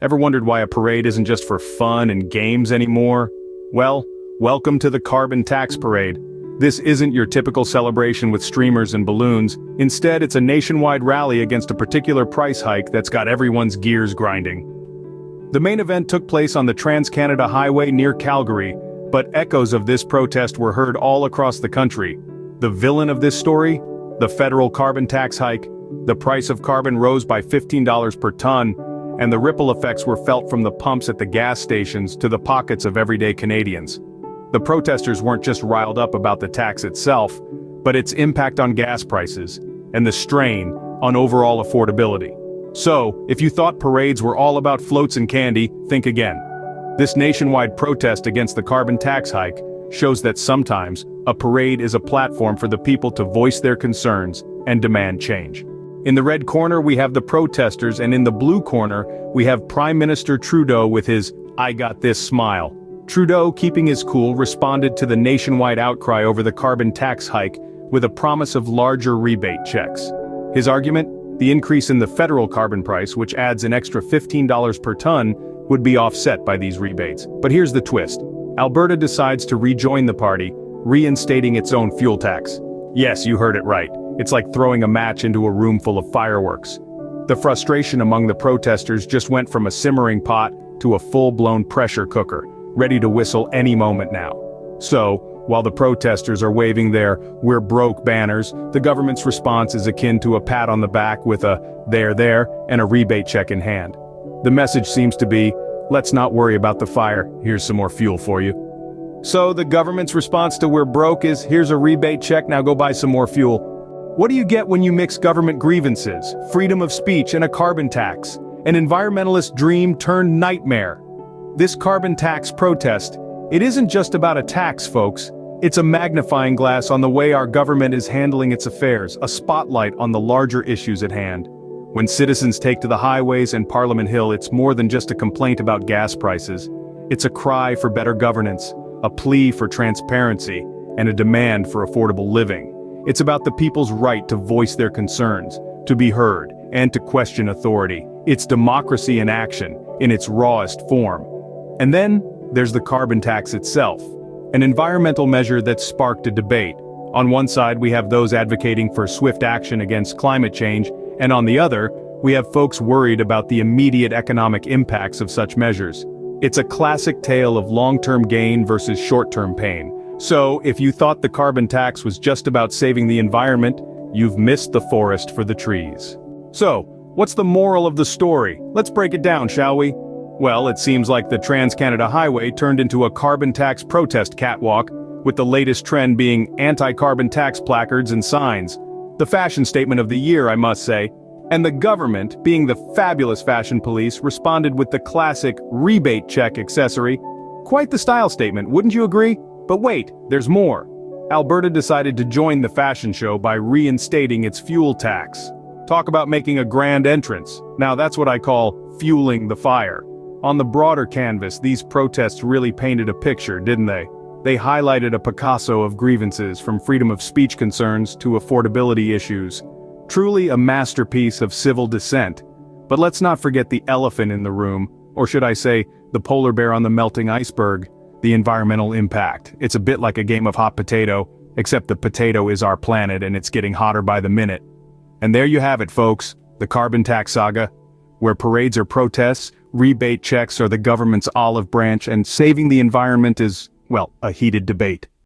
Ever wondered why a parade isn't just for fun and games anymore? Well, welcome to the Carbon Tax Parade. This isn't your typical celebration with streamers and balloons. Instead, it's a nationwide rally against a particular price hike that's got everyone's gears grinding. The main event took place on the Trans-Canada Highway near Calgary, but echoes of this protest were heard all across the country. The villain of this story? The federal carbon tax hike. The price of carbon rose by $15 per ton, and the ripple effects were felt from the pumps at the gas stations to the pockets of everyday Canadians. The protesters weren't just riled up about the tax itself, but its impact on gas prices, and the strain on overall affordability. So, if you thought parades were all about floats and candy, think again. This nationwide protest against the carbon tax hike shows that sometimes, a parade is a platform for the people to voice their concerns and demand change. In the red corner we have the protesters, and in the blue corner we have Prime Minister Trudeau with his "I got this" smile. Trudeau, keeping his cool, responded to the nationwide outcry over the carbon tax hike with a promise of larger rebate checks. His argument? The increase in the federal carbon price, which adds an extra $15 per ton, would be offset by these rebates. But here's the twist. Alberta decides to rejoin the party, reinstating its own fuel tax. Yes, you heard it right. It's like throwing a match into a room full of fireworks. The frustration among the protesters just went from a simmering pot to a full-blown pressure cooker, ready to whistle any moment now. So, while the protesters are waving their "We're broke" banners, the government's response is akin to a pat on the back with a there," and a rebate check in hand. The message seems to be, let's not worry about the fire, here's some more fuel for you. So the government's response to "we're broke" is, here's a rebate check, now go buy some more fuel. What do you get when you mix government grievances, freedom of speech, and a carbon tax? An environmentalist dream turned nightmare. This carbon tax protest, it isn't just about a tax, folks. It's a magnifying glass on the way our government is handling its affairs, a spotlight on the larger issues at hand. When citizens take to the highways and Parliament Hill, it's more than just a complaint about gas prices. It's a cry for better governance, a plea for transparency, and a demand for affordable living. It's about the people's right to voice their concerns, to be heard, and to question authority. It's democracy in action, in its rawest form. And then, there's the carbon tax itself, an environmental measure that sparked a debate. On one side we have those advocating for swift action against climate change, and on the other, we have folks worried about the immediate economic impacts of such measures. It's a classic tale of long-term gain versus short-term pain. So, if you thought the carbon tax was just about saving the environment, you've missed the forest for the trees. So, what's the moral of the story? Let's break it down, shall we? Well, it seems like the Trans-Canada Highway turned into a carbon tax protest catwalk, with the latest trend being anti-carbon tax placards and signs. The fashion statement of the year, I must say. And the government, being the fabulous fashion police, responded with the classic rebate check accessory. Quite the style statement, wouldn't you agree? But wait, there's more. Alberta decided to join the fashion show by reinstating its fuel tax. Talk about making a grand entrance. Now that's what I call fueling the fire. On the broader canvas, these protests really painted a picture, didn't they? They highlighted a Picasso of grievances, from freedom of speech concerns to affordability issues. Truly a masterpiece of civil dissent. But let's not forget the elephant in the room, or should I say, the polar bear on the melting iceberg. The environmental impact. It's a bit like a game of hot potato, except the potato is our planet and it's getting hotter by the minute. And there you have it, folks, the carbon tax saga, where parades are protests, rebate checks are the government's olive branch, and saving the environment is, well, a heated debate.